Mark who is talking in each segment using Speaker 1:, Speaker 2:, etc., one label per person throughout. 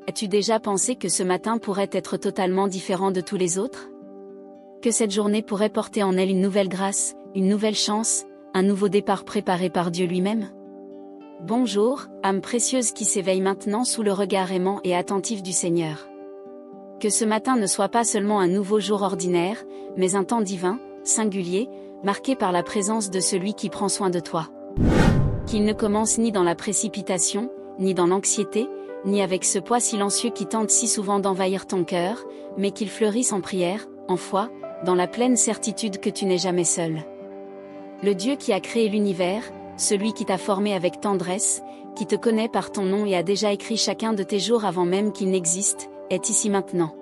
Speaker 1: As-tu déjà pensé que ce matin pourrait être totalement différent de tous les autres? Que cette journée pourrait porter en elle une nouvelle grâce, une nouvelle chance, un nouveau départ préparé par Dieu lui-même? Bonjour, âme précieuse qui s'éveille maintenant sous le regard aimant et attentif du Seigneur. Que ce matin ne soit pas seulement un nouveau jour ordinaire, mais un temps divin, singulier, marqué par la présence de celui qui prend soin de toi. Qu'il ne commence ni dans la précipitation, ni dans l'anxiété, ni avec ce poids silencieux qui tente si souvent d'envahir ton cœur, mais qu'il fleurisse en prière, en foi, dans la pleine certitude que tu n'es jamais seul. Le Dieu qui a créé l'univers, celui qui t'a formé avec tendresse, qui te connaît par ton nom et a déjà écrit chacun de tes jours avant même qu'ils n'existent, est ici maintenant.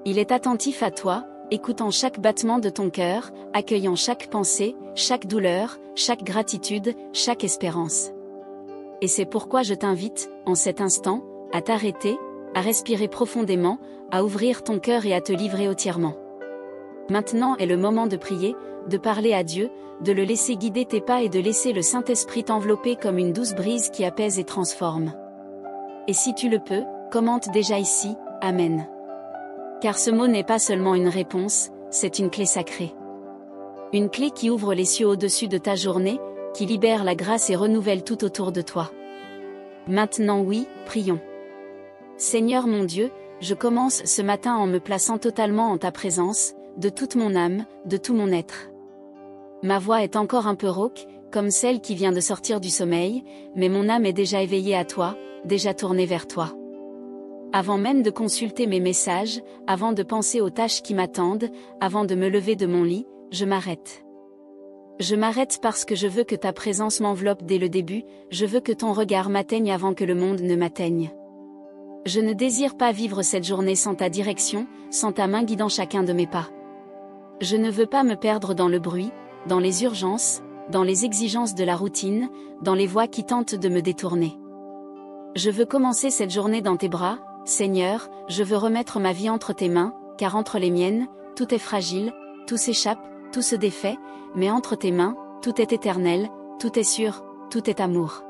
Speaker 1: Il est attentif à toi, écoutant chaque battement de ton cœur, accueillant chaque pensée, chaque douleur, chaque gratitude, chaque espérance. Et c'est pourquoi je t'invite, en cet instant, à t'arrêter, à respirer profondément, à ouvrir ton cœur et à te livrer entièrement. Maintenant est le moment de prier, de parler à Dieu, de le laisser guider tes pas et de laisser le Saint-Esprit t'envelopper comme une douce brise qui apaise et transforme. Et si tu le peux, commente déjà ici, Amen. Car ce mot n'est pas seulement une réponse, c'est une clé sacrée. Une clé qui ouvre les cieux au-dessus de ta journée, qui libère la grâce et renouvelle tout autour de toi. Maintenant oui, prions. Seigneur mon Dieu, je commence ce matin en me plaçant totalement en ta présence, de toute mon âme, de tout mon être. Ma voix est encore un peu rauque, comme celle qui vient de sortir du sommeil, mais mon âme est déjà éveillée à toi, déjà tournée vers toi. Avant même de consulter mes messages, avant de penser aux tâches qui m'attendent, avant de me lever de mon lit, je m'arrête. Je m'arrête parce que je veux que ta présence m'enveloppe dès le début, je veux que ton regard m'atteigne avant que le monde ne m'atteigne. Je ne désire pas vivre cette journée sans ta direction, sans ta main guidant chacun de mes pas. Je ne veux pas me perdre dans le bruit, dans les urgences, dans les exigences de la routine, dans les voix qui tentent de me détourner. Je veux commencer cette journée dans tes bras, Seigneur, je veux remettre ma vie entre tes mains, car entre les miennes, tout est fragile, tout s'échappe, tout se défait, mais entre tes mains, tout est éternel, tout est sûr, tout est amour.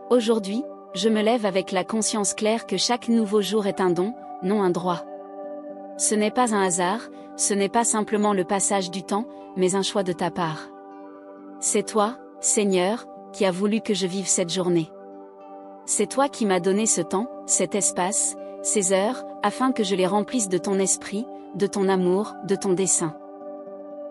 Speaker 1: Aujourd'hui, je me lève avec la conscience claire que chaque nouveau jour est un don, non un droit. Ce n'est pas un hasard, ce n'est pas simplement le passage du temps, mais un choix de ta part. C'est toi, Seigneur, qui as voulu que je vive cette journée. C'est toi qui m'as donné ce temps, cet espace, ces heures, afin que je les remplisse de ton esprit, de ton amour, de ton dessein.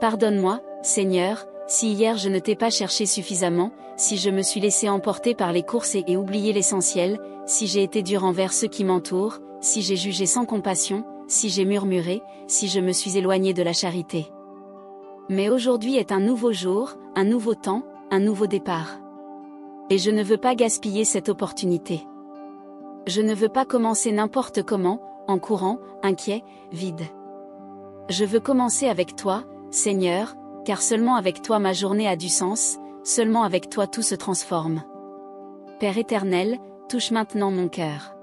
Speaker 1: Pardonne-moi, Seigneur, si hier je ne t'ai pas cherché suffisamment, si je me suis laissé emporter par les courses et oublié l'essentiel, si j'ai été dur envers ceux qui m'entourent, si j'ai jugé sans compassion, si j'ai murmuré, si je me suis éloigné de la charité. Mais aujourd'hui est un nouveau jour, un nouveau temps, un nouveau départ. Et je ne veux pas gaspiller cette opportunité. Je ne veux pas commencer n'importe comment, en courant, inquiet, vide. Je veux commencer avec toi, Seigneur, car seulement avec toi ma journée a du sens, seulement avec toi tout se transforme. Père éternel, touche maintenant mon cœur.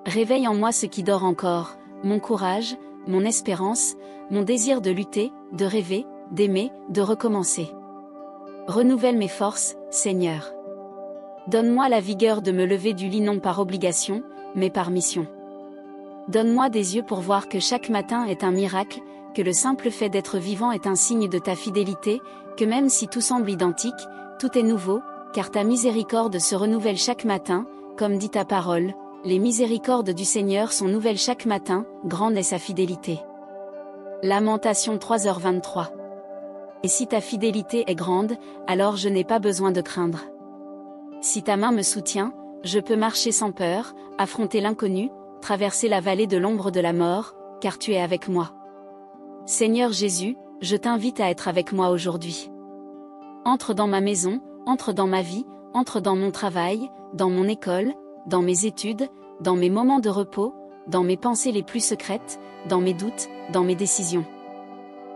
Speaker 1: Réveille en moi ce qui dort encore, mon courage, mon espérance, mon désir de lutter, de rêver, d'aimer, de recommencer. Renouvelle mes forces, Seigneur. Donne-moi la vigueur de me lever du lit non par obligation, mais par mission. Donne-moi des yeux pour voir que chaque matin est un miracle, que le simple fait d'être vivant est un signe de ta fidélité, que même si tout semble identique, tout est nouveau, car ta miséricorde se renouvelle chaque matin, comme dit ta parole, les miséricordes du Seigneur sont nouvelles chaque matin, grande est sa fidélité. Lamentation 3h23. Et si ta fidélité est grande, alors je n'ai pas besoin de craindre. Si ta main me soutient, je peux marcher sans peur, affronter l'inconnu, traverser la vallée de l'ombre de la mort, car tu es avec moi. Seigneur Jésus, je t'invite à être avec moi aujourd'hui. Entre dans ma maison, entre dans ma vie, entre dans mon travail, dans mon école, dans mes études, dans mes moments de repos, dans mes pensées les plus secrètes, dans mes doutes, dans mes décisions.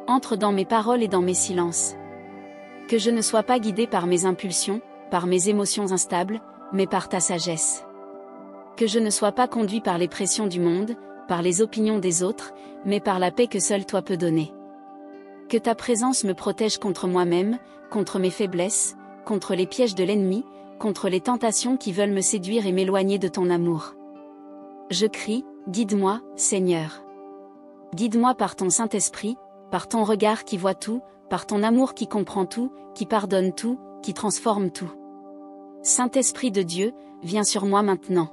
Speaker 1: Entre dans mes paroles et dans mes silences. Que je ne sois pas guidé par mes impulsions, par mes émotions instables, mais par ta sagesse. Que je ne sois pas conduit par les pressions du monde, par les opinions des autres, mais par la paix que seul toi peux donner. Que ta présence me protège contre moi-même, contre mes faiblesses, contre les pièges de l'ennemi, contre les tentations qui veulent me séduire et m'éloigner de ton amour. Je crie, guide-moi, Seigneur. Guide-moi par ton Saint-Esprit, par ton regard qui voit tout, par ton amour qui comprend tout, qui pardonne tout, qui transforme tout. Saint-Esprit de Dieu, viens sur moi maintenant.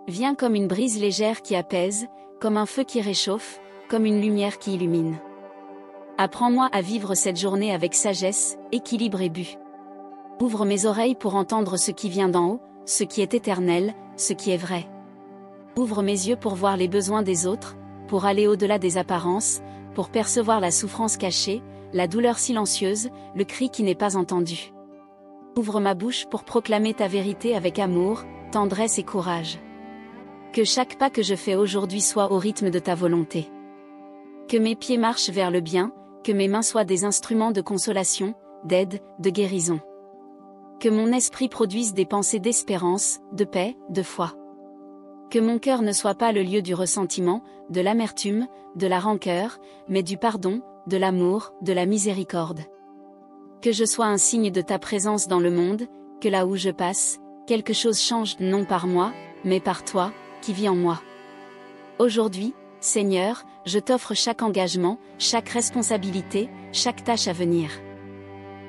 Speaker 1: Viens comme une brise légère qui apaise, comme un feu qui réchauffe, comme une lumière qui illumine. Apprends-moi à vivre cette journée avec sagesse, équilibre et but. Ouvre mes oreilles pour entendre ce qui vient d'en haut, ce qui est éternel, ce qui est vrai. Ouvre mes yeux pour voir les besoins des autres, pour aller au-delà des apparences, pour percevoir la souffrance cachée, la douleur silencieuse, le cri qui n'est pas entendu. Ouvre ma bouche pour proclamer ta vérité avec amour, tendresse et courage. Que chaque pas que je fais aujourd'hui soit au rythme de ta volonté. Que mes pieds marchent vers le bien, que mes mains soient des instruments de consolation, d'aide, de guérison. Que mon esprit produise des pensées d'espérance, de paix, de foi. Que mon cœur ne soit pas le lieu du ressentiment, de l'amertume, de la rancœur, mais du pardon, de l'amour, de la miséricorde. Que je sois un signe de ta présence dans le monde, que là où je passe, quelque chose change non par moi, mais par toi, qui vis en moi. Aujourd'hui, Seigneur, je t'offre chaque engagement, chaque responsabilité, chaque tâche à venir.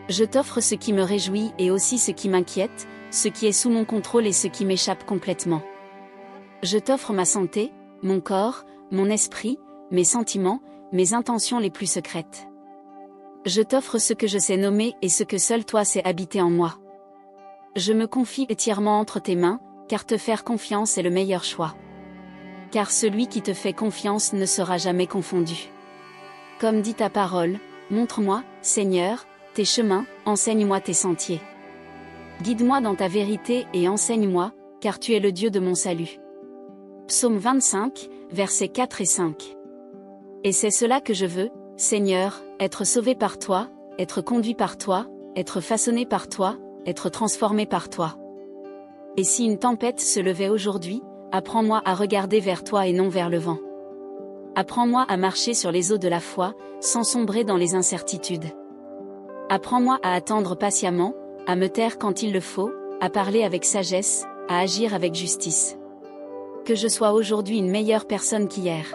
Speaker 1: Je t'offre ce qui me réjouit et aussi ce qui m'inquiète, ce qui est sous mon contrôle et ce qui m'échappe complètement. Je t'offre ma santé, mon corps, mon esprit, mes sentiments, mes intentions les plus secrètes. Je t'offre ce que je sais nommer et ce que seul toi sais habiter en moi. Je me confie entièrement entre tes mains, car te faire confiance est le meilleur choix. Car celui qui te fait confiance ne sera jamais confondu. Comme dit ta parole, montre-moi, Seigneur, tes chemins, enseigne-moi tes sentiers. Guide-moi dans ta vérité et enseigne-moi, car tu es le Dieu de mon salut. Psaume 25, versets 4 et 5. Et c'est cela que je veux, Seigneur, être sauvé par toi, être conduit par toi, être façonné par toi, être transformé par toi. Et si une tempête se levait aujourd'hui, apprends-moi à regarder vers toi et non vers le vent. Apprends-moi à marcher sur les eaux de la foi, sans sombrer dans les incertitudes. Apprends-moi à attendre patiemment, à me taire quand il le faut, à parler avec sagesse, à agir avec justice. Que je sois aujourd'hui une meilleure personne qu'hier.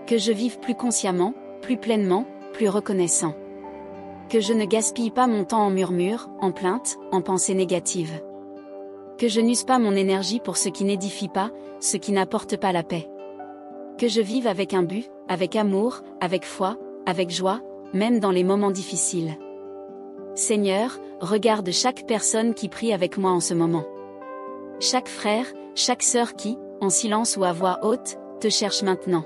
Speaker 1: Que je vive plus consciemment, plus pleinement, plus reconnaissant. Que je ne gaspille pas mon temps en murmures, en plaintes, en pensées négatives. Que je n'use pas mon énergie pour ce qui n'édifie pas, ce qui n'apporte pas la paix. Que je vive avec un but, avec amour, avec foi, avec joie, même dans les moments difficiles. Seigneur, regarde chaque personne qui prie avec moi en ce moment. Chaque frère, chaque sœur qui, en silence ou à voix haute, te cherche maintenant.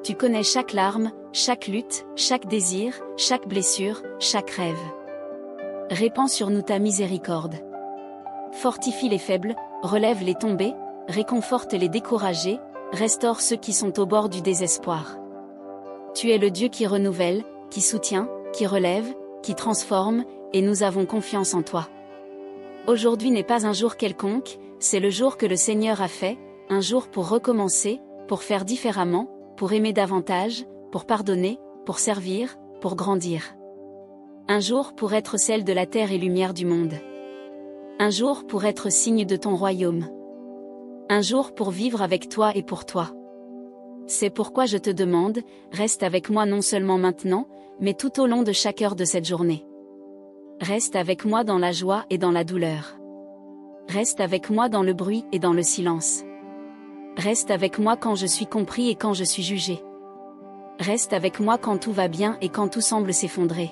Speaker 1: Tu connais chaque larme, chaque lutte, chaque désir, chaque blessure, chaque rêve. Répands sur nous ta miséricorde. Fortifie les faibles, relève les tombés, réconforte les découragés, restaure ceux qui sont au bord du désespoir. Tu es le Dieu qui renouvelle, qui soutient, qui relève, qui transforme, et nous avons confiance en toi. Aujourd'hui n'est pas un jour quelconque, c'est le jour que le Seigneur a fait, un jour pour recommencer, pour faire différemment, pour aimer davantage, pour pardonner, pour servir, pour grandir. Un jour pour être celle de la terre et lumière du monde. Un jour pour être signe de ton royaume. Un jour pour vivre avec toi et pour toi. C'est pourquoi je te demande, reste avec moi non seulement maintenant, mais tout au long de chaque heure de cette journée. Reste avec moi dans la joie et dans la douleur. Reste avec moi dans le bruit et dans le silence. Reste avec moi quand je suis compris et quand je suis jugé. Reste avec moi quand tout va bien et quand tout semble s'effondrer.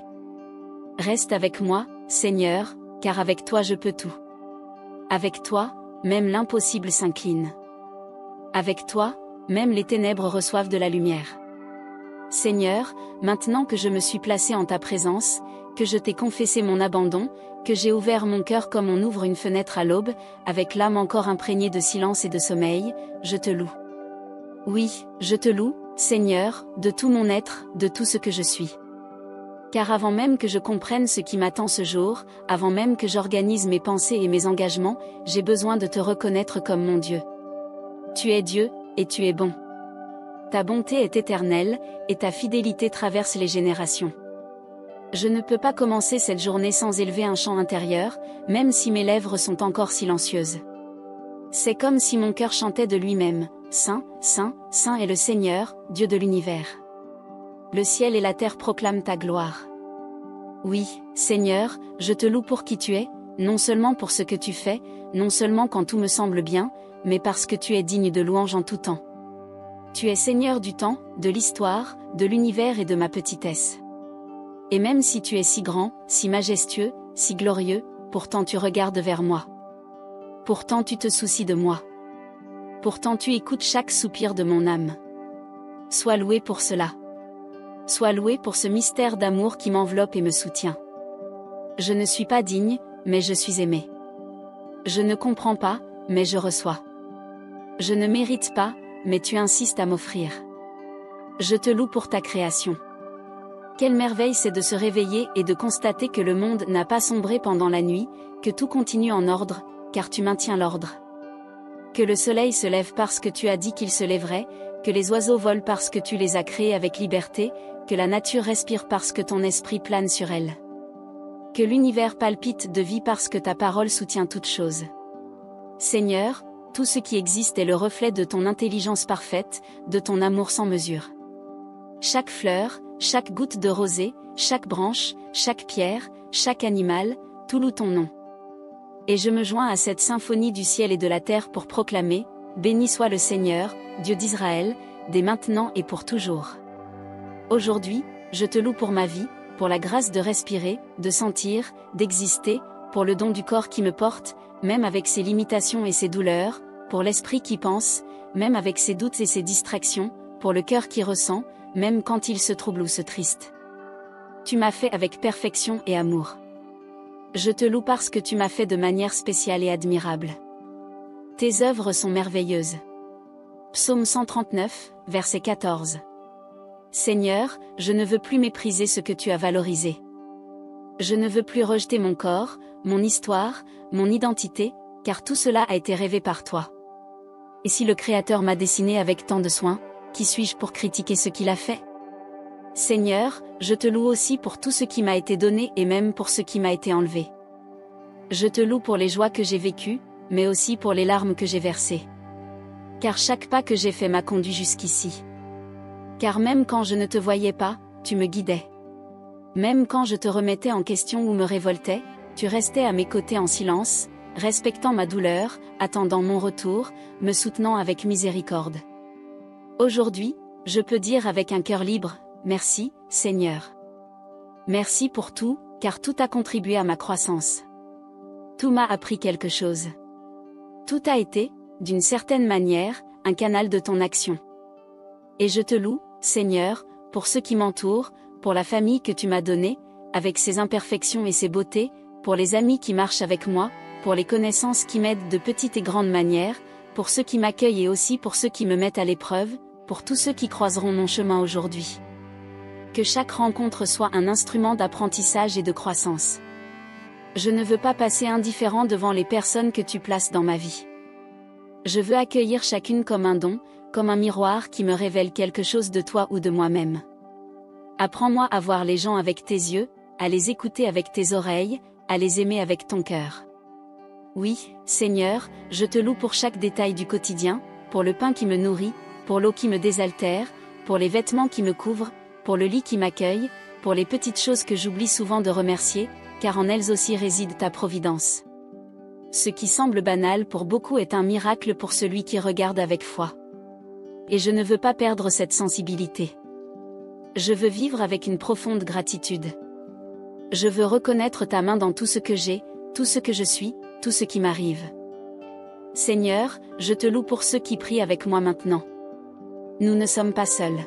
Speaker 1: Reste avec moi, Seigneur, car avec toi je peux tout. Avec toi, même l'impossible s'incline. Avec toi, même les ténèbres reçoivent de la lumière. Seigneur, maintenant que je me suis placé en ta présence, que je t'ai confessé mon abandon, que j'ai ouvert mon cœur comme on ouvre une fenêtre à l'aube, avec l'âme encore imprégnée de silence et de sommeil, je te loue. Oui, je te loue, Seigneur, de tout mon être, de tout ce que je suis. Car avant même que je comprenne ce qui m'attend ce jour, avant même que j'organise mes pensées et mes engagements, j'ai besoin de te reconnaître comme mon Dieu. Tu es Dieu, et tu es bon. Ta bonté est éternelle, et ta fidélité traverse les générations. Je ne peux pas commencer cette journée sans élever un chant intérieur, même si mes lèvres sont encore silencieuses. C'est comme si mon cœur chantait de lui-même, Saint, Saint, Saint est le Seigneur, Dieu de l'univers. Le ciel et la terre proclament ta gloire. Oui, Seigneur, je te loue pour qui tu es, non seulement pour ce que tu fais, non seulement quand tout me semble bien, mais parce que tu es digne de louange en tout temps. Tu es Seigneur du temps, de l'histoire, de l'univers et de ma petitesse. Et même si tu es si grand, si majestueux, si glorieux, pourtant tu regardes vers moi. Pourtant tu te soucies de moi. Pourtant tu écoutes chaque soupir de mon âme. Sois loué pour cela. Sois loué pour ce mystère d'amour qui m'enveloppe et me soutient. Je ne suis pas digne, mais je suis aimé. Je ne comprends pas, mais je reçois. Je ne mérite pas, mais tu insistes à m'offrir. Je te loue pour ta création. Quelle merveille c'est de se réveiller et de constater que le monde n'a pas sombré pendant la nuit, que tout continue en ordre, car tu maintiens l'ordre. Que le soleil se lève parce que tu as dit qu'il se lèverait, que les oiseaux volent parce que tu les as créés avec liberté, que la nature respire parce que ton esprit plane sur elle. Que l'univers palpite de vie parce que ta parole soutient toute chose. Seigneur, tout ce qui existe est le reflet de ton intelligence parfaite, de ton amour sans mesure. Chaque fleur, chaque goutte de rosée, chaque branche, chaque pierre, chaque animal, tout loue ton nom. Et je me joins à cette symphonie du ciel et de la terre pour proclamer, béni soit le Seigneur, Dieu d'Israël, dès maintenant et pour toujours. Aujourd'hui, je te loue pour ma vie, pour la grâce de respirer, de sentir, d'exister, pour le don du corps qui me porte, même avec ses limitations et ses douleurs, pour l'esprit qui pense, même avec ses doutes et ses distractions, pour le cœur qui ressent, même quand il se trouble ou se triste. Tu m'as fait avec perfection et amour. Je te loue parce que tu m'as fait de manière spéciale et admirable. Tes œuvres sont merveilleuses. Psaume 139, verset 14. Seigneur, je ne veux plus mépriser ce que tu as valorisé. Je ne veux plus rejeter mon corps, mon histoire, mon identité, car tout cela a été rêvé par toi. Et si le Créateur m'a dessiné avec tant de soin, qui suis-je pour critiquer ce qu'il a fait? Seigneur, je te loue aussi pour tout ce qui m'a été donné et même pour ce qui m'a été enlevé. Je te loue pour les joies que j'ai vécues, mais aussi pour les larmes que j'ai versées. Car chaque pas que j'ai fait m'a conduit jusqu'ici. Car même quand je ne te voyais pas, tu me guidais. Même quand je te remettais en question ou me révoltais, tu restais à mes côtés en silence, respectant ma douleur, attendant mon retour, me soutenant avec miséricorde. Aujourd'hui, je peux dire avec un cœur libre, merci, Seigneur. Merci pour tout, car tout a contribué à ma croissance. Tout m'a appris quelque chose. Tout a été, d'une certaine manière, un canal de ton action. Et je te loue, Seigneur, pour ceux qui m'entourent, pour la famille que tu m'as donnée, avec ses imperfections et ses beautés, pour les amis qui marchent avec moi, pour les connaissances qui m'aident de petites et grandes manières, pour ceux qui m'accueillent et aussi pour ceux qui me mettent à l'épreuve, pour tous ceux qui croiseront mon chemin aujourd'hui. Que chaque rencontre soit un instrument d'apprentissage et de croissance. Je ne veux pas passer indifférent devant les personnes que tu places dans ma vie. Je veux accueillir chacune comme un don, comme un miroir qui me révèle quelque chose de toi ou de moi-même. Apprends-moi à voir les gens avec tes yeux, à les écouter avec tes oreilles, à les aimer avec ton cœur. Oui, Seigneur, je te loue pour chaque détail du quotidien, pour le pain qui me nourrit, pour l'eau qui me désaltère, pour les vêtements qui me couvrent, pour le lit qui m'accueille, pour les petites choses que j'oublie souvent de remercier, car en elles aussi réside ta providence. Ce qui semble banal pour beaucoup est un miracle pour celui qui regarde avec foi. Et je ne veux pas perdre cette sensibilité. Je veux vivre avec une profonde gratitude. Je veux reconnaître ta main dans tout ce que j'ai, tout ce que je suis, tout ce qui m'arrive. Seigneur, je te loue pour ceux qui prient avec moi maintenant. Nous ne sommes pas seuls.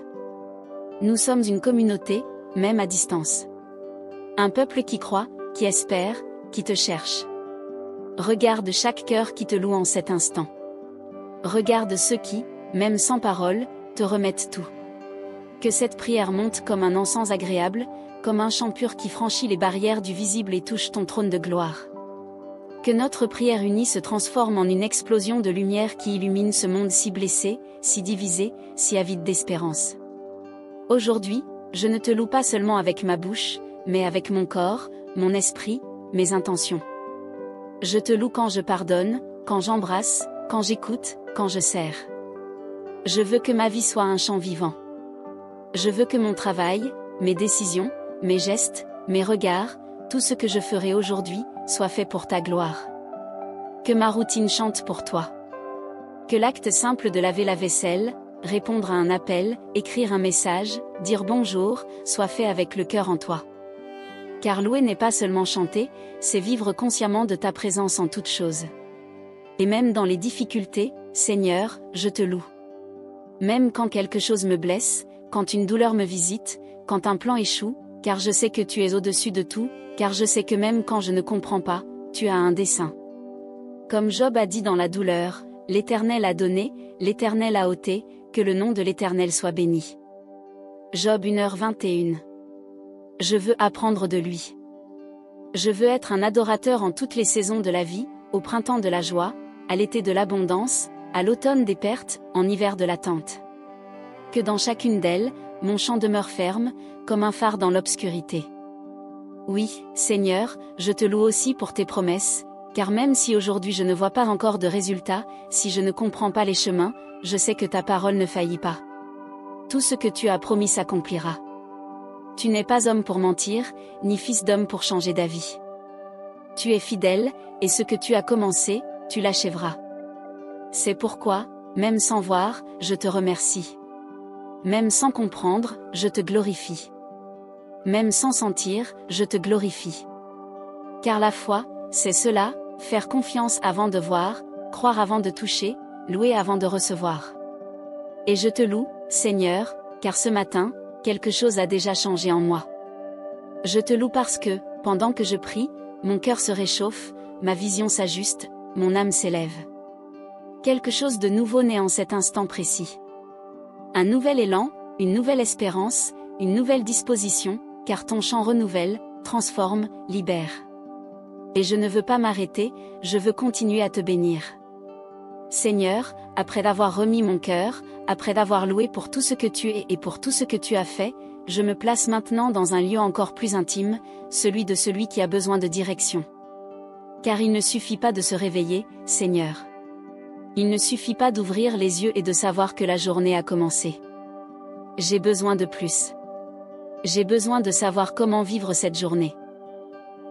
Speaker 1: Nous sommes une communauté, même à distance. Un peuple qui croit, qui espère, qui te cherche. Regarde chaque cœur qui te loue en cet instant. Regarde ceux qui, même sans parole, te remettent tout. Que cette prière monte comme un encens agréable, comme un chant pur qui franchit les barrières du visible et touche ton trône de gloire. Que notre prière unie se transforme en une explosion de lumière qui illumine ce monde si blessé, si divisé, si avide d'espérance. Aujourd'hui, je ne te loue pas seulement avec ma bouche, mais avec mon corps, mon esprit, mes intentions. Je te loue quand je pardonne, quand j'embrasse, quand j'écoute, quand je sers. Je veux que ma vie soit un chant vivant. Je veux que mon travail, mes décisions, mes gestes, mes regards, tout ce que je ferai aujourd'hui, soit fait pour ta gloire. Que ma routine chante pour toi. Que l'acte simple de laver la vaisselle, répondre à un appel, écrire un message, dire bonjour, soit fait avec le cœur en toi. Car louer n'est pas seulement chanter, c'est vivre consciemment de ta présence en toutes choses. Et même dans les difficultés, Seigneur, je te loue. Même quand quelque chose me blesse, quand une douleur me visite, quand un plan échoue, car je sais que tu es au-dessus de tout, car je sais que même quand je ne comprends pas, tu as un dessein. Comme Job a dit dans la douleur, l'Éternel a donné, l'Éternel a ôté, que le nom de l'Éternel soit béni. Job 1h21. Je veux apprendre de lui. Je veux être un adorateur en toutes les saisons de la vie, au printemps de la joie, à l'été de l'abondance, à l'automne des pertes, en hiver de l'attente. Que dans chacune d'elles, mon chant demeure ferme, comme un phare dans l'obscurité. Oui, Seigneur, je te loue aussi pour tes promesses, car même si aujourd'hui je ne vois pas encore de résultats, si je ne comprends pas les chemins, je sais que ta parole ne faillit pas. Tout ce que tu as promis s'accomplira. Tu n'es pas homme pour mentir, ni fils d'homme pour changer d'avis. Tu es fidèle, et ce que tu as commencé, tu l'achèveras. C'est pourquoi, même sans voir, je te remercie. Même sans comprendre, je te glorifie. Même sans sentir, je te glorifie. Car la foi, c'est cela, faire confiance avant de voir, croire avant de toucher, louer avant de recevoir. Et je te loue, Seigneur, car ce matin, quelque chose a déjà changé en moi. Je te loue parce que, pendant que je prie, mon cœur se réchauffe, ma vision s'ajuste, mon âme s'élève. Quelque chose de nouveau naît en cet instant précis. Un nouvel élan, une nouvelle espérance, une nouvelle disposition, car ton chant renouvelle, transforme, libère. Et je ne veux pas m'arrêter, je veux continuer à te bénir. Seigneur, après d'avoir remis mon cœur, après d'avoir loué pour tout ce que tu es et pour tout ce que tu as fait, je me place maintenant dans un lieu encore plus intime, celui de celui qui a besoin de direction. Car il ne suffit pas de se réveiller, Seigneur. Il ne suffit pas d'ouvrir les yeux et de savoir que la journée a commencé. J'ai besoin de plus. J'ai besoin de savoir comment vivre cette journée.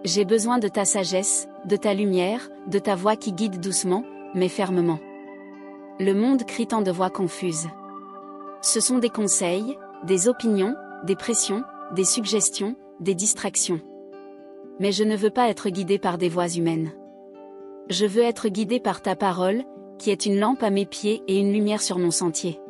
Speaker 1: J'ai besoin de ta sagesse, de ta lumière, de ta voix qui guide doucement, mais fermement. Le monde crie tant de voix confuses. Ce sont des conseils, des opinions, des pressions, des suggestions, des distractions. Mais je ne veux pas être guidé par des voix humaines. Je veux être guidé par ta parole, qui est une lampe à mes pieds et une lumière sur mon sentier.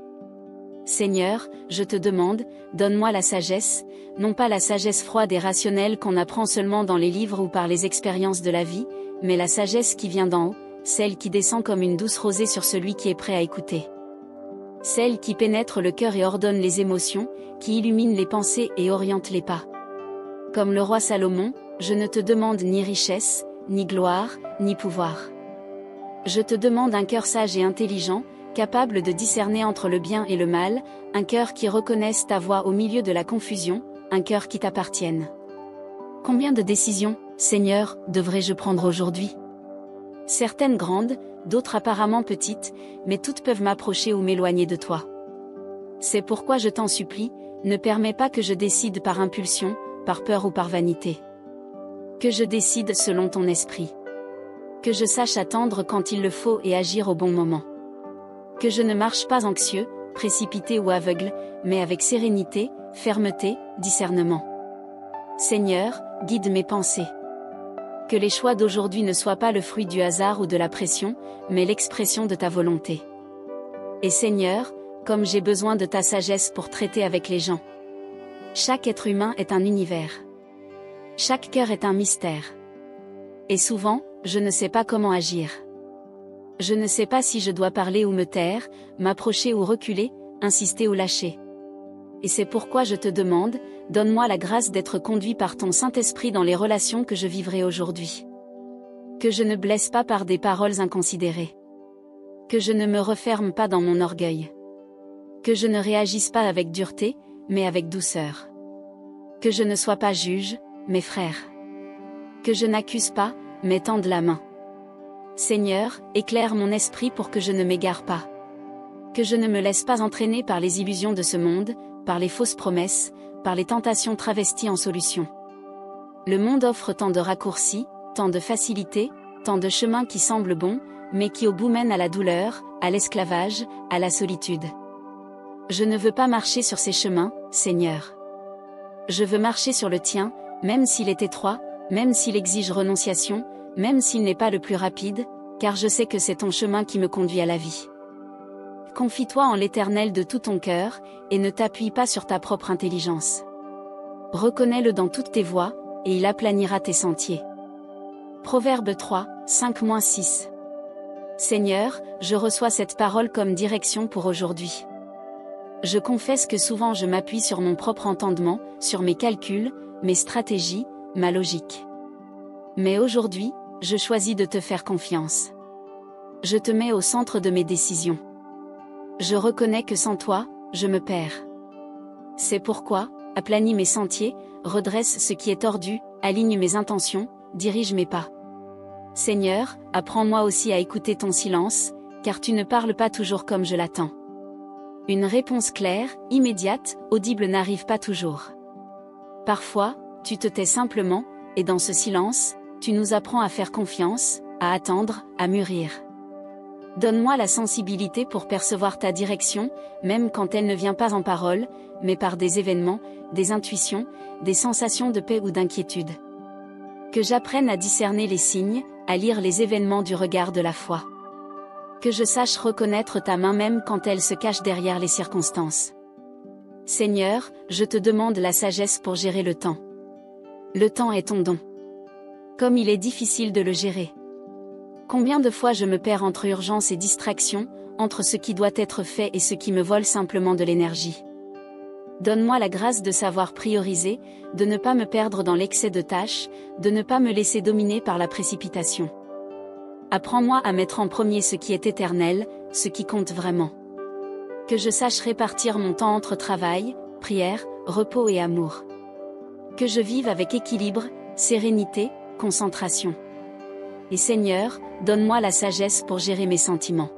Speaker 1: Seigneur, je te demande, donne-moi la sagesse, non pas la sagesse froide et rationnelle qu'on apprend seulement dans les livres ou par les expériences de la vie, mais la sagesse qui vient d'en haut, celle qui descend comme une douce rosée sur celui qui est prêt à écouter. Celle qui pénètre le cœur et ordonne les émotions, qui illumine les pensées et oriente les pas. Comme le roi Salomon, je ne te demande ni richesse, ni gloire, ni pouvoir. Je te demande un cœur sage et intelligent, capable de discerner entre le bien et le mal, un cœur qui reconnaisse ta voix au milieu de la confusion, un cœur qui t'appartienne. Combien de décisions, Seigneur, devrais-je prendre aujourd'hui? Certaines grandes, d'autres apparemment petites, mais toutes peuvent m'approcher ou m'éloigner de toi. C'est pourquoi je t'en supplie, ne permets pas que je décide par impulsion, par peur ou par vanité. Que je décide selon ton esprit. Que je sache attendre quand il le faut et agir au bon moment. Que je ne marche pas anxieux, précipité ou aveugle, mais avec sérénité, fermeté, discernement. Seigneur, guide mes pensées. Que les choix d'aujourd'hui ne soient pas le fruit du hasard ou de la pression, mais l'expression de ta volonté. Et Seigneur, comme j'ai besoin de ta sagesse pour traiter avec les gens. Chaque être humain est un univers. Chaque cœur est un mystère. Et souvent, je ne sais pas comment agir. Je ne sais pas si je dois parler ou me taire, m'approcher ou reculer, insister ou lâcher. Et c'est pourquoi je te demande, donne-moi la grâce d'être conduit par ton Saint-Esprit dans les relations que je vivrai aujourd'hui. Que je ne blesse pas par des paroles inconsidérées. Que je ne me referme pas dans mon orgueil. Que je ne réagisse pas avec dureté, mais avec douceur. Que je ne sois pas juge, mais frère. Que je n'accuse pas, mais tende la main. Seigneur, éclaire mon esprit pour que je ne m'égare pas. Que je ne me laisse pas entraîner par les illusions de ce monde, par les fausses promesses, par les tentations travesties en solutions. Le monde offre tant de raccourcis, tant de facilités, tant de chemins qui semblent bons, mais qui au bout mènent à la douleur, à l'esclavage, à la solitude. Je ne veux pas marcher sur ces chemins, Seigneur. Je veux marcher sur le tien, même s'il est étroit, même s'il exige renonciation, même s'il n'est pas le plus rapide, car je sais que c'est ton chemin qui me conduit à la vie. Confie-toi en l'Éternel de tout ton cœur, et ne t'appuie pas sur ta propre intelligence. Reconnais-le dans toutes tes voies, et il aplanira tes sentiers. Proverbe 3, 5-6. Seigneur, je reçois cette parole comme direction pour aujourd'hui. Je confesse que souvent je m'appuie sur mon propre entendement, sur mes calculs, mes stratégies, ma logique. Mais aujourd'hui, je choisis de te faire confiance. Je te mets au centre de mes décisions. Je reconnais que sans toi, je me perds. C'est pourquoi, aplanis mes sentiers, redresse ce qui est tordu, aligne mes intentions, dirige mes pas. Seigneur, apprends-moi aussi à écouter ton silence, car tu ne parles pas toujours comme je l'attends. Une réponse claire, immédiate, audible n'arrive pas toujours. Parfois, tu te tais simplement, et dans ce silence, tu nous apprends à faire confiance, à attendre, à mûrir. Donne-moi la sensibilité pour percevoir ta direction, même quand elle ne vient pas en parole, mais par des événements, des intuitions, des sensations de paix ou d'inquiétude. Que j'apprenne à discerner les signes, à lire les événements du regard de la foi. Que je sache reconnaître ta main même quand elle se cache derrière les circonstances. Seigneur, je te demande la sagesse pour gérer le temps. Le temps est ton don. Comme il est difficile de le gérer. Combien de fois je me perds entre urgence et distraction, entre ce qui doit être fait et ce qui me vole simplement de l'énergie. Donne-moi la grâce de savoir prioriser, de ne pas me perdre dans l'excès de tâches, de ne pas me laisser dominer par la précipitation. Apprends-moi à mettre en premier ce qui est éternel, ce qui compte vraiment. Que je sache répartir mon temps entre travail, prière, repos et amour. Que je vive avec équilibre, sérénité, concentration. Et Seigneur, donne-moi la sagesse pour gérer mes sentiments.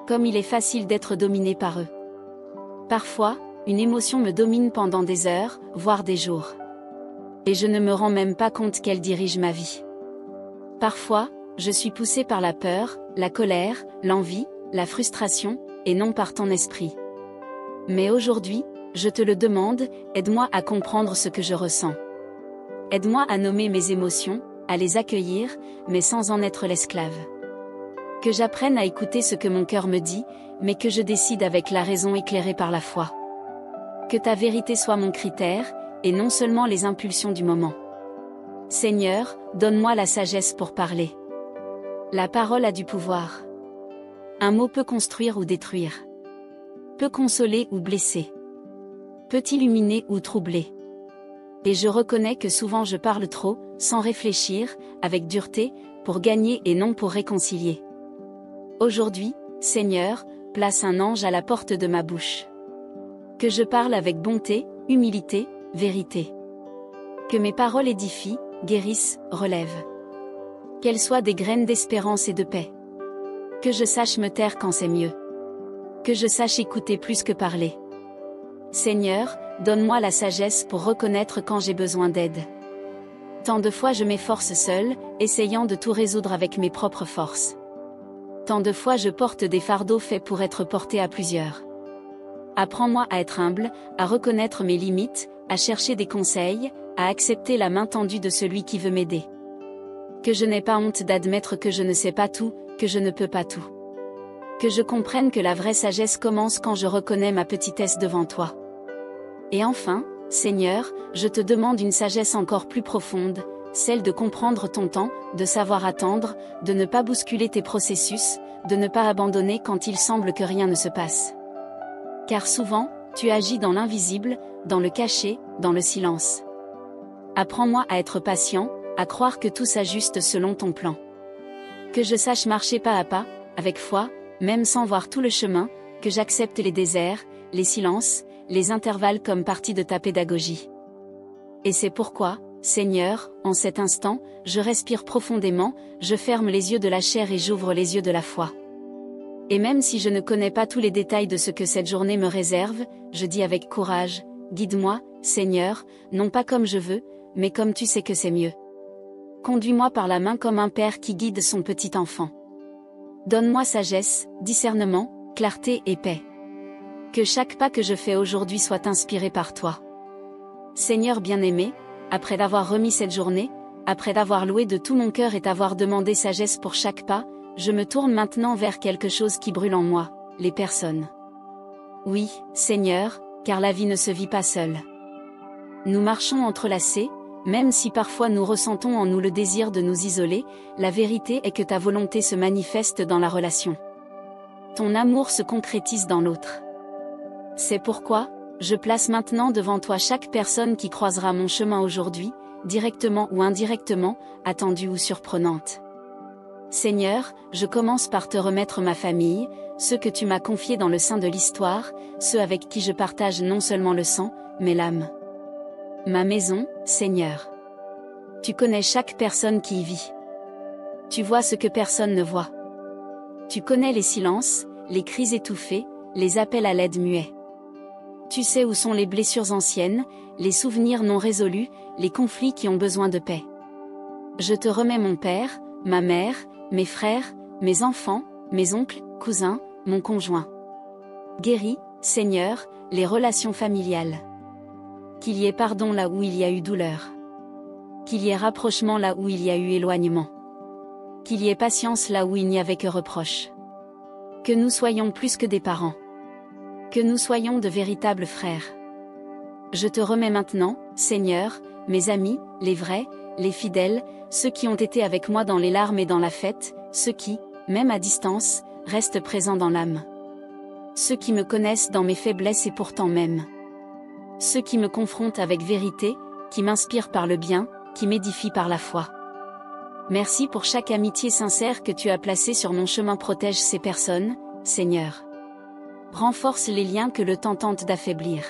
Speaker 1: Comme il est facile d'être dominé par eux. Parfois, une émotion me domine pendant des heures, voire des jours. Et je ne me rends même pas compte qu'elle dirige ma vie. Parfois, je suis poussé par la peur, la colère, l'envie, la frustration, et non par ton esprit. Mais aujourd'hui, je te le demande, aide-moi à comprendre ce que je ressens. Aide-moi à nommer mes émotions, à les accueillir, mais sans en être l'esclave. Que j'apprenne à écouter ce que mon cœur me dit, mais que je décide avec la raison éclairée par la foi. Que ta vérité soit mon critère, et non seulement les impulsions du moment. Seigneur, donne-moi la sagesse pour parler. La parole a du pouvoir. Un mot peut construire ou détruire. Peut consoler ou blesser. Peut illuminer ou troubler. Et je reconnais que souvent je parle trop, sans réfléchir, avec dureté, pour gagner et non pour réconcilier. Aujourd'hui, Seigneur, place un ange à la porte de ma bouche. Que je parle avec bonté, humilité, vérité. Que mes paroles édifient, guérissent, relèvent. Qu'elles soient des graines d'espérance et de paix. Que je sache me taire quand c'est mieux. Que je sache écouter plus que parler. Seigneur, donne-moi la sagesse pour reconnaître quand j'ai besoin d'aide. Tant de fois je m'efforce seule, essayant de tout résoudre avec mes propres forces. Tant de fois je porte des fardeaux faits pour être portés à plusieurs. Apprends-moi à être humble, à reconnaître mes limites, à chercher des conseils, à accepter la main tendue de celui qui veut m'aider. Que je n'ai pas honte d'admettre que je ne sais pas tout, que je ne peux pas tout. Que je comprenne que la vraie sagesse commence quand je reconnais ma petitesse devant toi. Et enfin, Seigneur, je te demande une sagesse encore plus profonde, celle de comprendre ton temps, de savoir attendre, de ne pas bousculer tes processus, de ne pas abandonner quand il semble que rien ne se passe. Car souvent, tu agis dans l'invisible, dans le caché, dans le silence. Apprends-moi à être patient, à croire que tout s'ajuste selon ton plan. Que je sache marcher pas à pas, avec foi, même sans voir tout le chemin, que j'accepte les déserts, les silences, les intervalles comme partie de ta pédagogie. Et c'est pourquoi, Seigneur, en cet instant, je respire profondément, je ferme les yeux de la chair et j'ouvre les yeux de la foi. Et même si je ne connais pas tous les détails de ce que cette journée me réserve, je dis avec courage, guide-moi, Seigneur, non pas comme je veux, mais comme tu sais que c'est mieux. Conduis-moi par la main comme un père qui guide son petit enfant. Donne-moi sagesse, discernement, clarté et paix. Que chaque pas que je fais aujourd'hui soit inspiré par toi. Seigneur bien-aimé, après d'avoir remis cette journée, après d'avoir loué de tout mon cœur et d'avoir demandé sagesse pour chaque pas, je me tourne maintenant vers quelque chose qui brûle en moi, les personnes. Oui, Seigneur, car la vie ne se vit pas seule. Nous marchons entrelacés, même si parfois nous ressentons en nous le désir de nous isoler, la vérité est que ta volonté se manifeste dans la relation. Ton amour se concrétise dans l'autre. C'est pourquoi, je place maintenant devant toi chaque personne qui croisera mon chemin aujourd'hui, directement ou indirectement, attendue ou surprenante. Seigneur, je commence par te remettre ma famille, ceux que tu m'as confiés dans le sein de l'histoire, ceux avec qui je partage non seulement le sang, mais l'âme. Ma maison, Seigneur. Tu connais chaque personne qui y vit. Tu vois ce que personne ne voit. Tu connais les silences, les cris étouffés, les appels à l'aide muets. Tu sais où sont les blessures anciennes, les souvenirs non résolus, les conflits qui ont besoin de paix. Je te remets mon père, ma mère, mes frères, mes enfants, mes oncles, cousins, mon conjoint. Guéris, Seigneur, les relations familiales. Qu'il y ait pardon là où il y a eu douleur. Qu'il y ait rapprochement là où il y a eu éloignement. Qu'il y ait patience là où il n'y avait que reproche. Que nous soyons plus que des parents. Que nous soyons de véritables frères. Je te remets maintenant, Seigneur, mes amis, les vrais, les fidèles, ceux qui ont été avec moi dans les larmes et dans la fête, ceux qui, même à distance, restent présents dans l'âme. Ceux qui me connaissent dans mes faiblesses et pourtant m'aiment. Ceux qui me confrontent avec vérité, qui m'inspirent par le bien, qui m'édifient par la foi. Merci pour chaque amitié sincère que tu as placée sur mon chemin. Protège ces personnes, Seigneur. Renforce les liens que le temps tente d'affaiblir.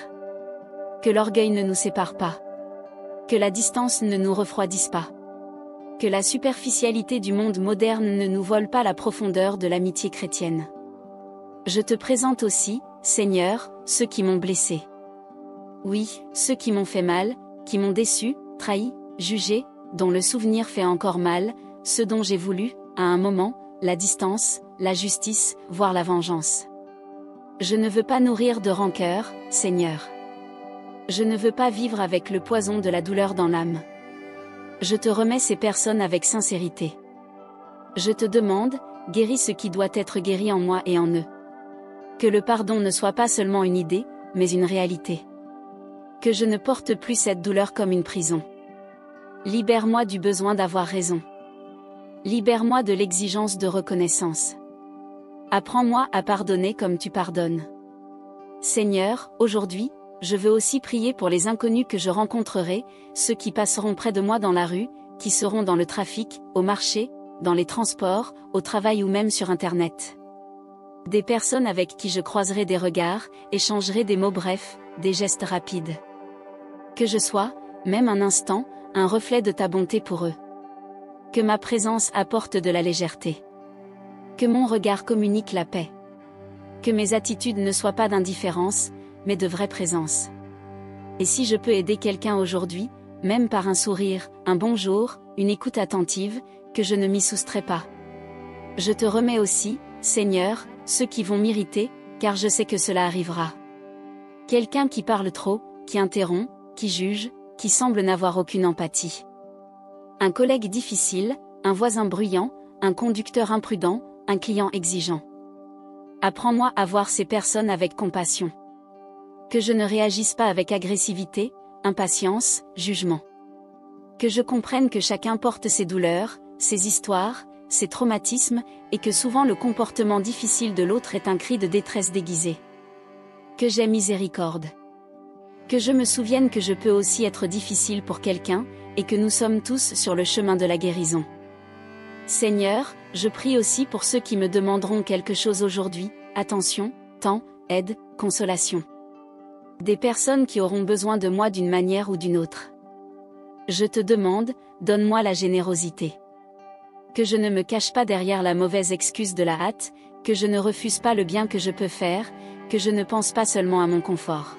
Speaker 1: Que l'orgueil ne nous sépare pas. Que la distance ne nous refroidisse pas. Que la superficialité du monde moderne ne nous vole pas la profondeur de l'amitié chrétienne. Je te présente aussi, Seigneur, ceux qui m'ont blessé. Oui, ceux qui m'ont fait mal, qui m'ont déçu, trahi, jugé, dont le souvenir fait encore mal, ceux dont j'ai voulu, à un moment, la distance, la justice, voire la vengeance. Je ne veux pas nourrir de rancœur, Seigneur. Je ne veux pas vivre avec le poison de la douleur dans l'âme. Je te remets ces personnes avec sincérité. Je te demande, guéris ce qui doit être guéri en moi et en eux. Que le pardon ne soit pas seulement une idée, mais une réalité. Que je ne porte plus cette douleur comme une prison. Libère-moi du besoin d'avoir raison. Libère-moi de l'exigence de reconnaissance. Apprends-moi à pardonner comme tu pardonnes. Seigneur, aujourd'hui, je veux aussi prier pour les inconnus que je rencontrerai, ceux qui passeront près de moi dans la rue, qui seront dans le trafic, au marché, dans les transports, au travail ou même sur Internet. Des personnes avec qui je croiserai des regards, échangerai des mots brefs, des gestes rapides. Que je sois, même un instant, un reflet de ta bonté pour eux. Que ma présence apporte de la légèreté. Que mon regard communique la paix. Que mes attitudes ne soient pas d'indifférence, mais de vraie présence. Et si je peux aider quelqu'un aujourd'hui, même par un sourire, un bonjour, une écoute attentive, que je ne m'y soustrais pas. Je te remets aussi, Seigneur, ceux qui vont m'irriter, car je sais que cela arrivera. Quelqu'un qui parle trop, qui interrompt, qui juge, qui semble n'avoir aucune empathie. Un collègue difficile, un voisin bruyant, un conducteur imprudent, un client exigeant. Apprends-moi à voir ces personnes avec compassion. Que je ne réagisse pas avec agressivité, impatience, jugement. Que je comprenne que chacun porte ses douleurs, ses histoires, ses traumatismes, et que souvent le comportement difficile de l'autre est un cri de détresse déguisé. Que j'aie miséricorde. Que je me souvienne que je peux aussi être difficile pour quelqu'un, et que nous sommes tous sur le chemin de la guérison. Seigneur, je prie aussi pour ceux qui me demanderont quelque chose aujourd'hui, attention, temps, aide, consolation. Des personnes qui auront besoin de moi d'une manière ou d'une autre. Je te demande, donne-moi la générosité. Que je ne me cache pas derrière la mauvaise excuse de la hâte, que je ne refuse pas le bien que je peux faire, que je ne pense pas seulement à mon confort.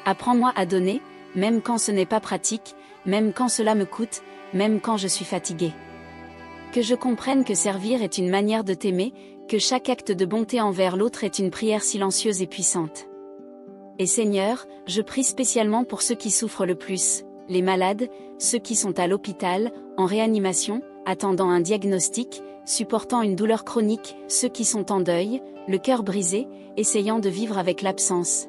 Speaker 1: Apprends-moi à donner, même quand ce n'est pas pratique, même quand cela me coûte, même quand je suis fatigué. Que je comprenne que servir est une manière de t'aimer, que chaque acte de bonté envers l'autre est une prière silencieuse et puissante. Et Seigneur, je prie spécialement pour ceux qui souffrent le plus, les malades, ceux qui sont à l'hôpital, en réanimation, attendant un diagnostic, supportant une douleur chronique, ceux qui sont en deuil, le cœur brisé, essayant de vivre avec l'absence.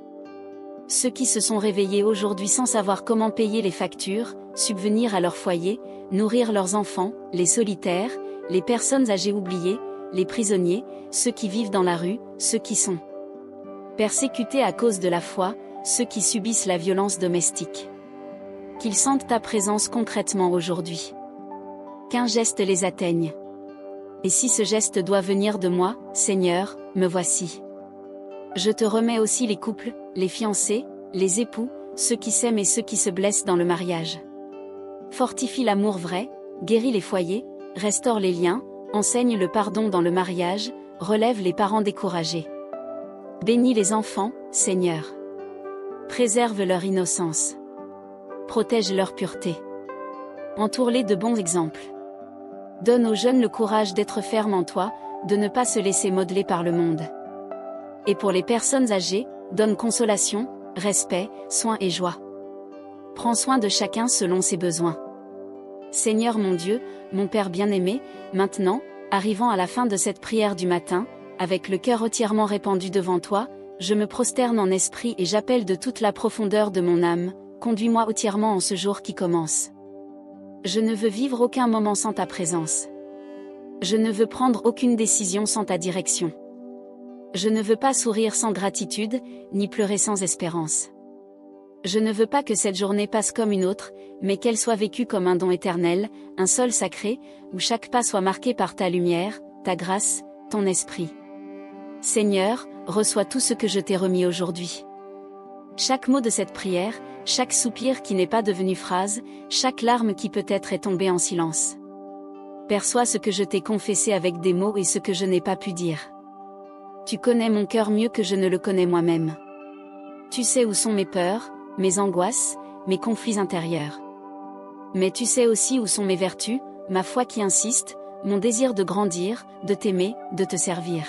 Speaker 1: Ceux qui se sont réveillés aujourd'hui sans savoir comment payer les factures, subvenir à leur foyer, nourrir leurs enfants, les solitaires, les personnes âgées oubliées, les prisonniers, ceux qui vivent dans la rue, ceux qui sont persécutés à cause de la foi, ceux qui subissent la violence domestique. Qu'ils sentent ta présence concrètement aujourd'hui. Qu'un geste les atteigne. Et si ce geste doit venir de moi, Seigneur, me voici. Je te remets aussi les couples, les fiancés, les époux, ceux qui s'aiment et ceux qui se blessent dans le mariage. Fortifie l'amour vrai, guéris les foyers, restaure les liens, enseigne le pardon dans le mariage, relève les parents découragés. Bénis les enfants, Seigneur. Préserve leur innocence. Protège leur pureté. Entoure-les de bons exemples. Donne aux jeunes le courage d'être fermes en toi, de ne pas se laisser modeler par le monde. Et pour les personnes âgées, donne consolation, respect, soin et joie. Prends soin de chacun selon ses besoins. Seigneur mon Dieu, mon Père bien-aimé, maintenant, arrivant à la fin de cette prière du matin, avec le cœur entièrement répandu devant toi, je me prosterne en esprit et j'appelle de toute la profondeur de mon âme, conduis-moi entièrement en ce jour qui commence. Je ne veux vivre aucun moment sans ta présence. Je ne veux prendre aucune décision sans ta direction. Je ne veux pas sourire sans gratitude, ni pleurer sans espérance. Je ne veux pas que cette journée passe comme une autre, mais qu'elle soit vécue comme un don éternel, un sol sacré, où chaque pas soit marqué par ta lumière, ta grâce, ton esprit. Seigneur, reçois tout ce que je t'ai remis aujourd'hui. Chaque mot de cette prière, chaque soupir qui n'est pas devenu phrase, chaque larme qui peut-être est tombée en silence. Perçois ce que je t'ai confessé avec des mots et ce que je n'ai pas pu dire. Tu connais mon cœur mieux que je ne le connais moi-même. Tu sais où sont mes peurs, mes angoisses, mes conflits intérieurs. Mais tu sais aussi où sont mes vertus, ma foi qui insiste, mon désir de grandir, de t'aimer, de te servir.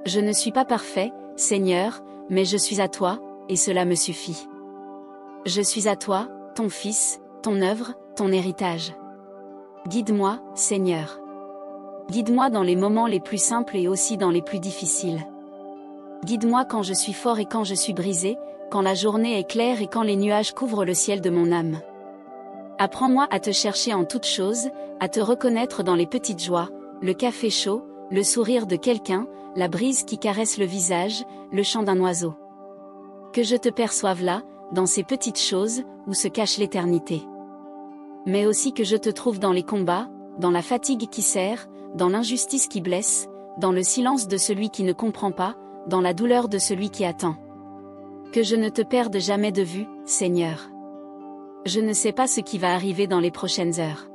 Speaker 1: Je ne suis pas parfait, Seigneur, mais je suis à toi, et cela me suffit. Je suis à toi, ton Fils, ton œuvre, ton héritage. Guide-moi, Seigneur. Guide-moi dans les moments les plus simples et aussi dans les plus difficiles. Guide-moi quand je suis fort et quand je suis brisé, quand la journée est claire et quand les nuages couvrent le ciel de mon âme. Apprends-moi à te chercher en toutes choses, à te reconnaître dans les petites joies, le café chaud, le sourire de quelqu'un, la brise qui caresse le visage, le chant d'un oiseau. Que je te perçoive là, dans ces petites choses, où se cache l'éternité. Mais aussi que je te trouve dans les combats, dans la fatigue qui serre, dans l'injustice qui blesse, dans le silence de celui qui ne comprend pas, dans la douleur de celui qui attend. Que je ne te perde jamais de vue, Seigneur. Je ne sais pas ce qui va arriver dans les prochaines heures.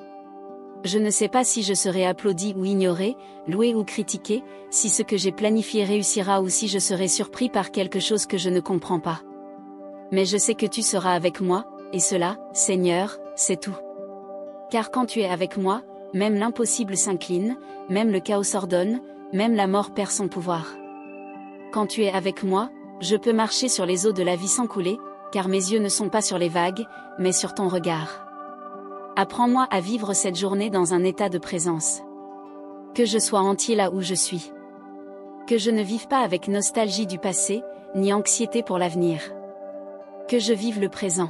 Speaker 1: Je ne sais pas si je serai applaudi ou ignoré, loué ou critiqué, si ce que j'ai planifié réussira ou si je serai surpris par quelque chose que je ne comprends pas. Mais je sais que tu seras avec moi, et cela, Seigneur, c'est tout. Car quand tu es avec moi, même l'impossible s'incline, même le chaos ordonne, même la mort perd son pouvoir. Quand tu es avec moi, je peux marcher sur les eaux de la vie sans couler, car mes yeux ne sont pas sur les vagues, mais sur ton regard. Apprends-moi à vivre cette journée dans un état de présence. Que je sois entier là où je suis. Que je ne vive pas avec nostalgie du passé, ni anxiété pour l'avenir. Que je vive le présent.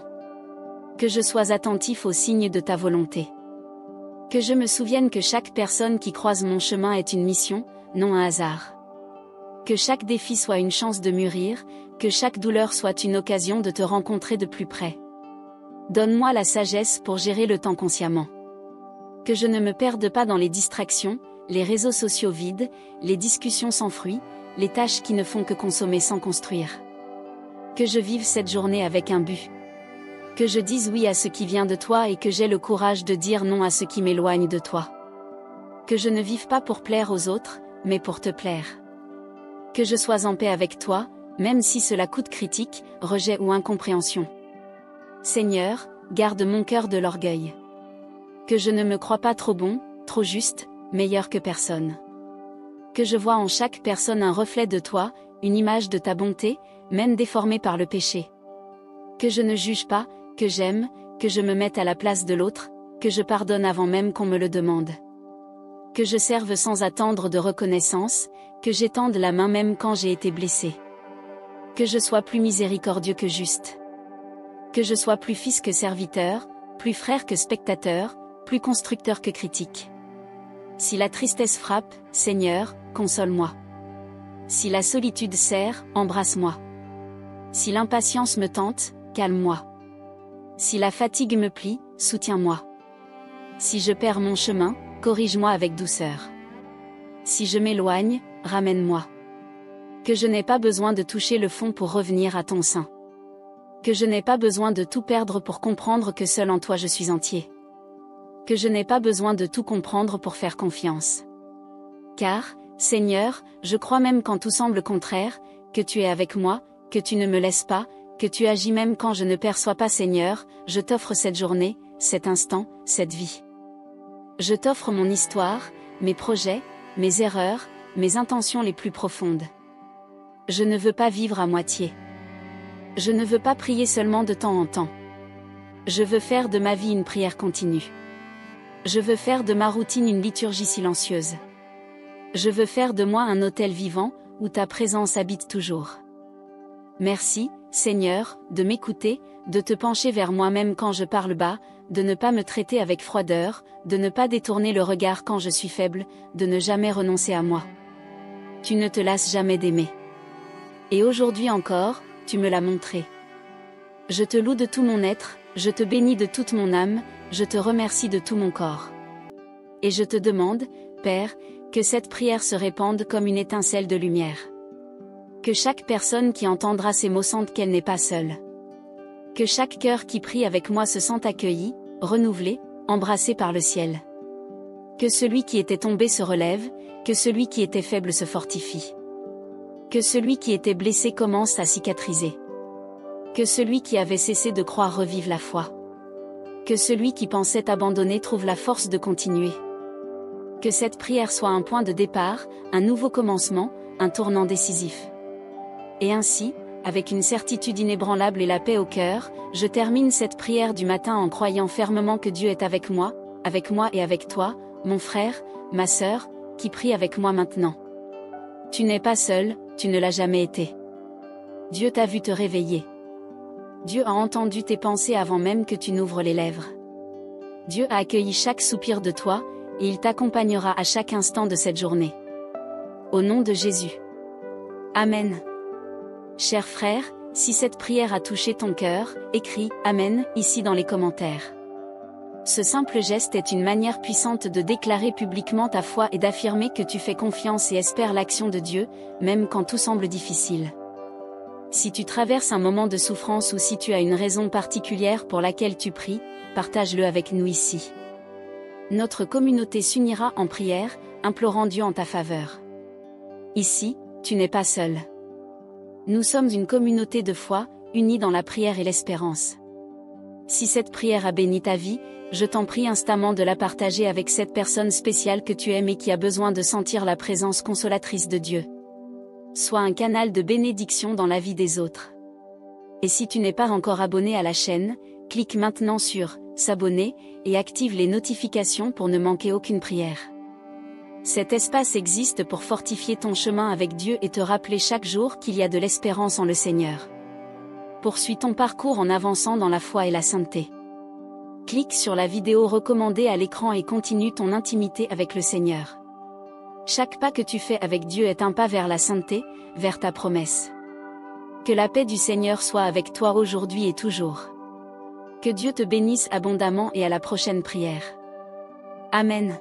Speaker 1: Que je sois attentif aux signes de ta volonté. Que je me souvienne que chaque personne qui croise mon chemin est une mission, non un hasard. Que chaque défi soit une chance de mûrir, que chaque douleur soit une occasion de te rencontrer de plus près. Donne-moi la sagesse pour gérer le temps consciemment. Que je ne me perde pas dans les distractions, les réseaux sociaux vides, les discussions sans fruit, les tâches qui ne font que consommer sans construire. Que je vive cette journée avec un but. Que je dise oui à ce qui vient de toi et que j'aie le courage de dire non à ce qui m'éloigne de toi. Que je ne vive pas pour plaire aux autres, mais pour te plaire. Que je sois en paix avec toi, même si cela coûte critique, rejet ou incompréhension. Seigneur, garde mon cœur de l'orgueil. Que je ne me croie pas trop bon, trop juste, meilleur que personne. Que je vois en chaque personne un reflet de toi, une image de ta bonté, même déformée par le péché. Que je ne juge pas, que j'aime, que je me mette à la place de l'autre, que je pardonne avant même qu'on me le demande. Que je serve sans attendre de reconnaissance, que j'étende la main même quand j'ai été blessé. Que je sois plus miséricordieux que juste. Que je sois plus fils que serviteur, plus frère que spectateur, plus constructeur que critique. Si la tristesse frappe, Seigneur, console-moi. Si la solitude serre, embrasse-moi. Si l'impatience me tente, calme-moi. Si la fatigue me plie, soutiens-moi. Si je perds mon chemin, corrige-moi avec douceur. Si je m'éloigne, ramène-moi. Que je n'ai pas besoin de toucher le fond pour revenir à ton sein. Que je n'ai pas besoin de tout perdre pour comprendre que seul en toi je suis entier. Que je n'ai pas besoin de tout comprendre pour faire confiance. Car, Seigneur, je crois même quand tout semble contraire, que tu es avec moi, que tu ne me laisses pas, que tu agis même quand je ne perçois pas. Seigneur, je t'offre cette journée, cet instant, cette vie. Je t'offre mon histoire, mes projets, mes erreurs, mes intentions les plus profondes. Je ne veux pas vivre à moitié. Je ne veux pas prier seulement de temps en temps. Je veux faire de ma vie une prière continue. Je veux faire de ma routine une liturgie silencieuse. Je veux faire de moi un autel vivant, où ta présence habite toujours. Merci, Seigneur, de m'écouter, de te pencher vers moi-même quand je parle bas, de ne pas me traiter avec froideur, de ne pas détourner le regard quand je suis faible, de ne jamais renoncer à moi. Tu ne te lasses jamais d'aimer. Et aujourd'hui encore, tu me l'as montré. Je te loue de tout mon être, je te bénis de toute mon âme, je te remercie de tout mon corps. Et je te demande, Père, que cette prière se répande comme une étincelle de lumière. Que chaque personne qui entendra ces mots sente qu'elle n'est pas seule. Que chaque cœur qui prie avec moi se sente accueilli, renouvelé, embrassé par le ciel. Que celui qui était tombé se relève, que celui qui était faible se fortifie. Que celui qui était blessé commence à cicatriser. Que celui qui avait cessé de croire revive la foi. Que celui qui pensait abandonner trouve la force de continuer. Que cette prière soit un point de départ, un nouveau commencement, un tournant décisif. Et ainsi, avec une certitude inébranlable et la paix au cœur, je termine cette prière du matin en croyant fermement que Dieu est avec moi et avec toi, mon frère, ma sœur, qui prie avec moi maintenant. Tu n'es pas seul, tu ne l'as jamais été. Dieu t'a vu te réveiller. Dieu a entendu tes pensées avant même que tu n'ouvres les lèvres. Dieu a accueilli chaque soupir de toi, et il t'accompagnera à chaque instant de cette journée. Au nom de Jésus. Amen. Cher frère, si cette prière a touché ton cœur, écris « Amen » ici dans les commentaires. Ce simple geste est une manière puissante de déclarer publiquement ta foi et d'affirmer que tu fais confiance et espères l'action de Dieu, même quand tout semble difficile. Si tu traverses un moment de souffrance ou si tu as une raison particulière pour laquelle tu pries, partage-le avec nous ici. Notre communauté s'unira en prière, implorant Dieu en ta faveur. Ici, tu n'es pas seul. Nous sommes une communauté de foi, unie dans la prière et l'espérance. Si cette prière a béni ta vie, je t'en prie instamment de la partager avec cette personne spéciale que tu aimes et qui a besoin de sentir la présence consolatrice de Dieu. Sois un canal de bénédiction dans la vie des autres. Et si tu n'es pas encore abonné à la chaîne, clique maintenant sur « S'abonner » et active les notifications pour ne manquer aucune prière. Cet espace existe pour fortifier ton chemin avec Dieu et te rappeler chaque jour qu'il y a de l'espérance en le Seigneur. Poursuis ton parcours en avançant dans la foi et la sainteté. Clique sur la vidéo recommandée à l'écran et continue ton intimité avec le Seigneur. Chaque pas que tu fais avec Dieu est un pas vers la sainteté, vers ta promesse. Que la paix du Seigneur soit avec toi aujourd'hui et toujours. Que Dieu te bénisse abondamment et à la prochaine prière. Amen.